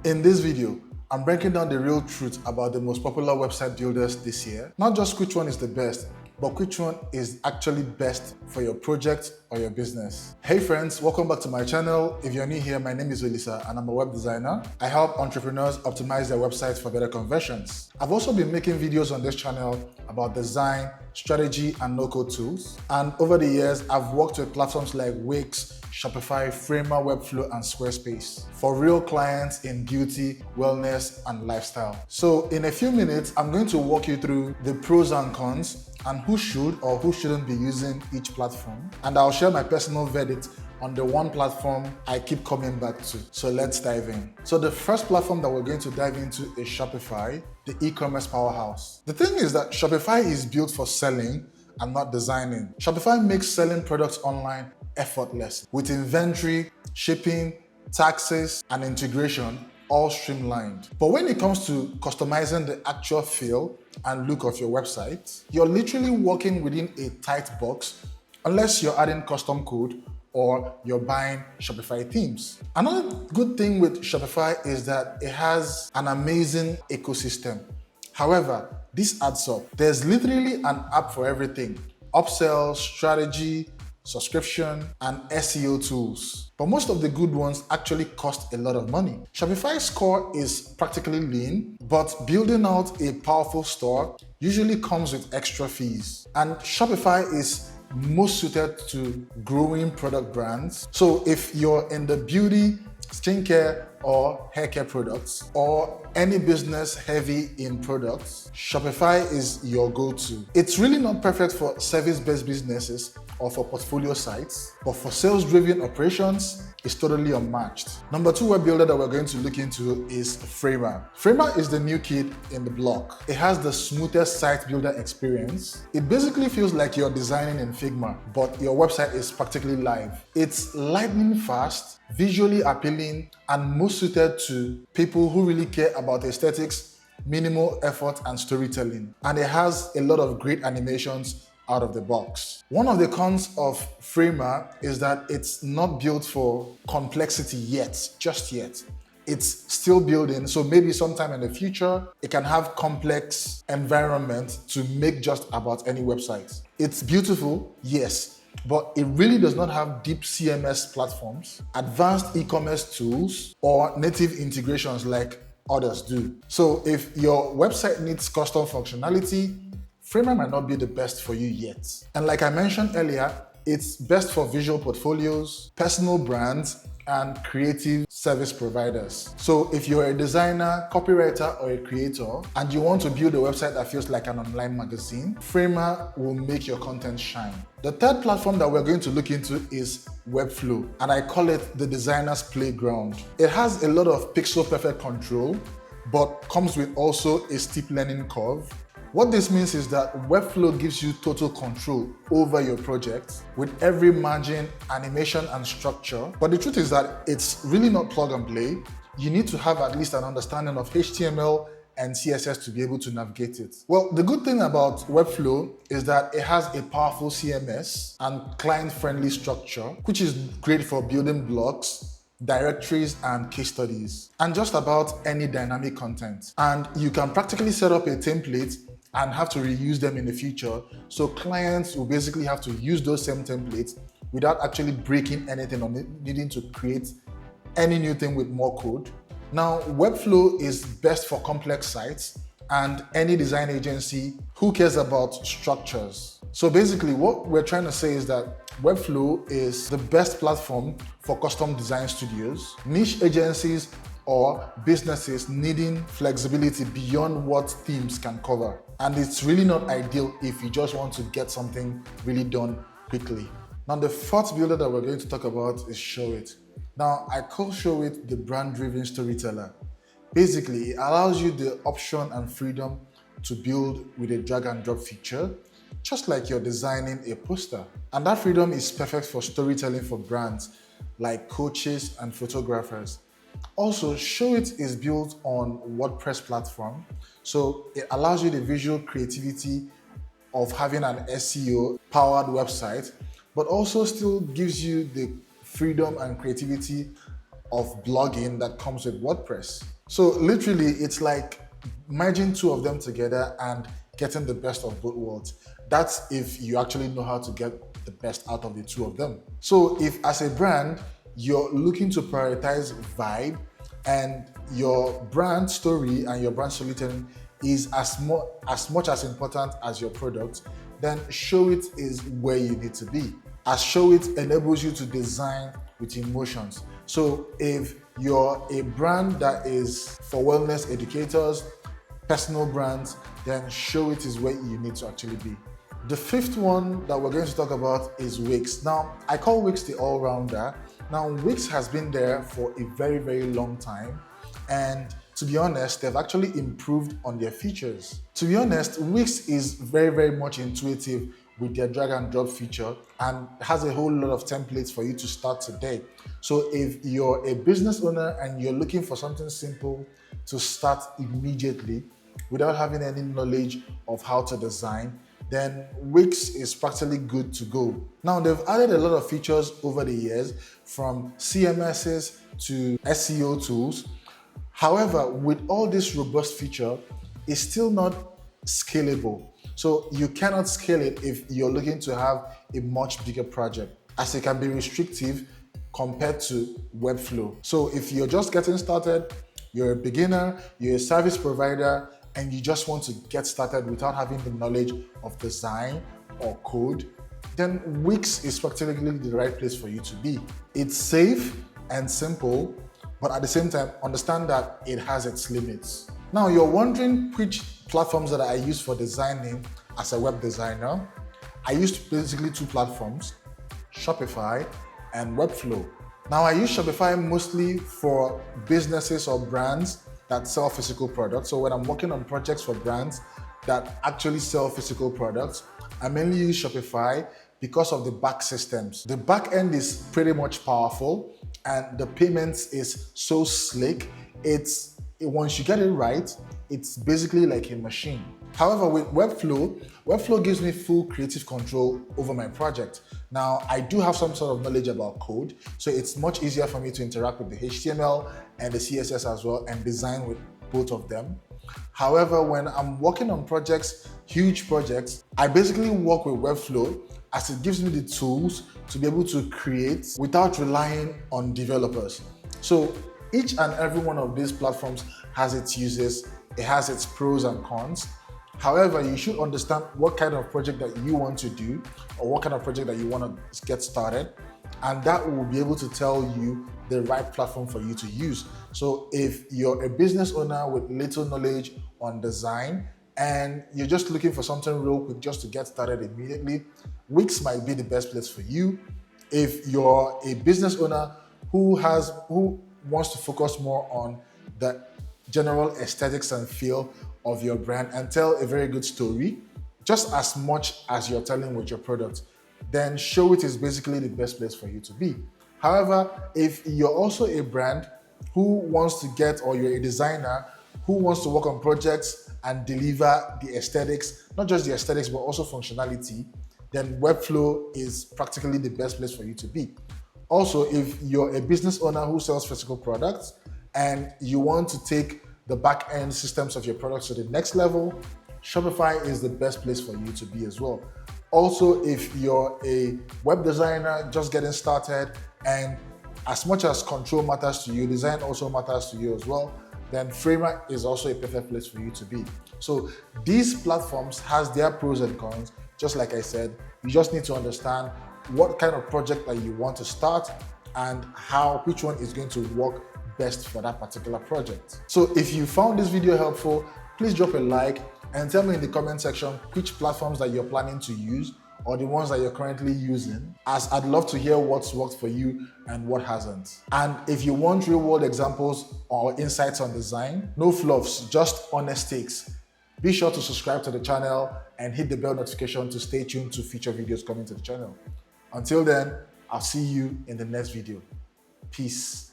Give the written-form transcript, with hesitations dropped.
In this video, I'm breaking down the real truth about the most popular website builders this year. Not just which one is the best, but which one is actually best for your project or your business. Hey friends, welcome back to my channel. If you're new here, my name is Olisa and I'm a web designer. I help entrepreneurs optimize their websites for better conversions. I've also been making videos on this channel about design, strategy, and no-code tools. And over the years, I've worked with platforms like Wix, Shopify, Framer, Webflow, and Squarespace for real clients in beauty, wellness, and lifestyle. So in a few minutes, I'm going to walk you through the pros and cons and who should or who shouldn't be using each platform. And I'll share my personal verdict on the one platform I keep coming back to. So let's dive in. So the first platform that we're going to dive into is Shopify, the e-commerce powerhouse. The thing is that Shopify is built for selling and not designing. Shopify makes selling products online effortless with inventory, shipping, taxes, and integration all streamlined. But when it comes to customizing the actual feel and look of your website, you're literally working within a tight box unless you're adding custom code or you're buying Shopify themes. Another good thing with Shopify is that it has an amazing ecosystem. However, this adds up. There's literally an app for everything: upsell, strategy, subscription, and SEO tools. But most of the good ones actually cost a lot of money. Shopify's core is practically lean, but building out a powerful store usually comes with extra fees. And Shopify is most suited to growing product brands. So if you're in the beauty, skincare, or hair care products, or any business heavy in products, Shopify is your go-to. It's really not perfect for service-based businesses or for portfolio sites, but for sales-driven operations, it's totally unmatched. Number two web builder that we're going to look into is Framer. Framer is the new kid in the block. It has the smoothest site builder experience. It basically feels like you're designing in Figma, but your website is practically live. It's lightning fast, visually appealing, and most suited to people who really care about aesthetics, minimal effort, and storytelling. And it has a lot of great animations out of the box. One of the cons of Framer is that it's not built for complexity yet, just yet. It's still building, so maybe sometime in the future, it can have complex environment to make just about any website. It's beautiful, yes, but it really does not have deep CMS platforms, advanced e-commerce tools, or native integrations like others do. So if your website needs custom functionality, Framer might not be the best for you yet. And like I mentioned earlier, it's best for visual portfolios, personal brands, and creative service providers. So if you're a designer, copywriter, or a creator, and you want to build a website that feels like an online magazine, Framer will make your content shine. The third platform that we're going to look into is Webflow, and I call it the designer's playground. It has a lot of pixel perfect control, but comes with also a steep learning curve. What this means is that Webflow gives you total control over your project with every margin, animation, and structure. But the truth is that it's really not plug and play. You need to have at least an understanding of HTML and CSS to be able to navigate it. Well, the good thing about Webflow is that it has a powerful CMS and client-friendly structure, which is great for building blogs, directories, and case studies, and just about any dynamic content. And you can practically set up a template and have to reuse them in the future. So clients will basically have to use those same templates without actually breaking anything or needing to create any new thing with more code. Now, Webflow is best for complex sites and any design agency who cares about structures. So basically what we're trying to say is that Webflow is the best platform for custom design studios, niche agencies, or businesses needing flexibility beyond what themes can cover. And it's really not ideal if you just want to get something really done quickly. Now, the fourth builder that we're going to talk about is Showit. Now, I call Showit the brand-driven storyteller. Basically, it allows you the option and freedom to build with a drag and drop feature, just like you're designing a poster. And that freedom is perfect for storytelling for brands like coaches and photographers. Also, Showit is built on WordPress platform, so it allows you the visual creativity of having an SEO powered website, but also still gives you the freedom and creativity of blogging that comes with WordPress. So literally, it's like merging two of them together and getting the best of both worlds. That's if you actually know how to get the best out of the two of them. So if as a brand, you're looking to prioritize vibe and your brand story and your brand storytelling is as much as important as your product, then Showit is where you need to be. As Showit enables you to design with emotions. So if you're a brand that is for wellness educators, personal brands, then Showit is where you need to actually be. The fifth one that we're going to talk about is Wix. Now, I call Wix the all-rounder. Now, Wix has been there for a very, very long time. And to be honest, they've actually improved on their features. To be honest, Wix is very, very much intuitive with their drag and drop feature and has a whole lot of templates for you to start today. So if you're a business owner and you're looking for something simple to start immediately without having any knowledge of how to design, then Wix is practically good to go. Now, they've added a lot of features over the years, from CMSs to SEO tools. However, with all this robust feature, it's still not scalable. So you cannot scale it if you're looking to have a much bigger project, as it can be restrictive compared to Webflow. So if you're just getting started, you're a beginner, you're a service provider, and you just want to get started without having the knowledge of design or code, then Wix is practically the right place for you to be. It's safe and simple, but at the same time, understand that it has its limits. Now, you're wondering which platforms that I use for designing as a web designer. I use basically two platforms, Shopify and Webflow. Now, I use Shopify mostly for businesses or brands that sell physical products. So when I'm working on projects for brands that actually sell physical products, I mainly use Shopify because of the back systems. The back end is pretty much powerful and the payments is so slick. Once you get it right, it's basically like a machine. However, with Webflow gives me full creative control over my project. Now, I do have some sort of knowledge about code, so it's much easier for me to interact with the HTML and the CSS as well and design with both of them. However, when I'm working on projects, huge projects, I basically work with Webflow as it gives me the tools to be able to create without relying on developers. So each and every one of these platforms has its uses, it has its pros and cons. However, you should understand what kind of project that you want to do or what kind of project that you want to get started, and that will be able to tell you the right platform for you to use. So if you're a business owner with little knowledge on design and you're just looking for something real quick just to get started immediately, Wix might be the best place for you. If you're a business owner who wants to focus more on the general aesthetics and feel of your brand and tell a very good story, just as much as you're telling with your product, then Showit is basically the best place for you to be. However, if you're also a brand who wants to get, or you're a designer who wants to work on projects and deliver the aesthetics, not just the aesthetics, but also functionality, then Webflow is practically the best place for you to be. Also, if you're a business owner who sells physical products and you want to take the back-end systems of your products to the next level, Shopify is the best place for you to be as well. Also, if you're a web designer just getting started and as much as control matters to you, design also matters to you as well, then Framer is also a perfect place for you to be. So these platforms has their pros and cons. Just like I said, you just need to understand what kind of project that you want to start and which one is going to work best for that particular project. So if you found this video helpful, please drop a like and tell me in the comment section which platforms that you're planning to use or the ones that you're currently using, as I'd love to hear what's worked for you and what hasn't. And if you want real world examples or insights on design, no fluffs, just honest takes, be sure to subscribe to the channel and hit the bell notification to stay tuned to future videos coming to the channel. Until then, I'll see you in the next video. Peace.